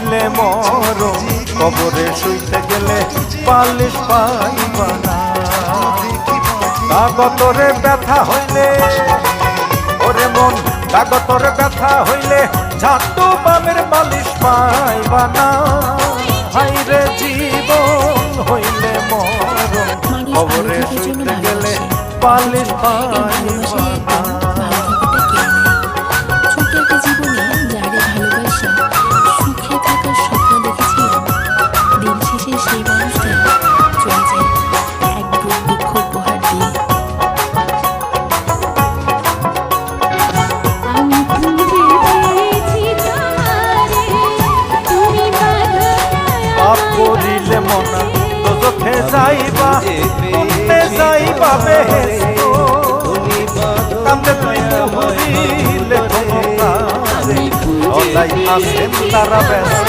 হইলে মরণ, কবরে শুইতে গেলে পালিশ পাইবা না। কাগতরে ব্যথা হইলে ওরে মন, কাগতরে ব্যথা হইলে ঝাঁটু বামের মালিশ পাইবা না। হাইরে জীবন হইলে মরণ, কবরে শুইতে গেলে পালিশ পাইবা না। করিলে মনা দোজখে যাইবা, কোনে যাইবা বেহেশত। কান্দে তুই মুহুরিলে কোনো কাজে, সদাই আছেন তারা ব্যস্ত।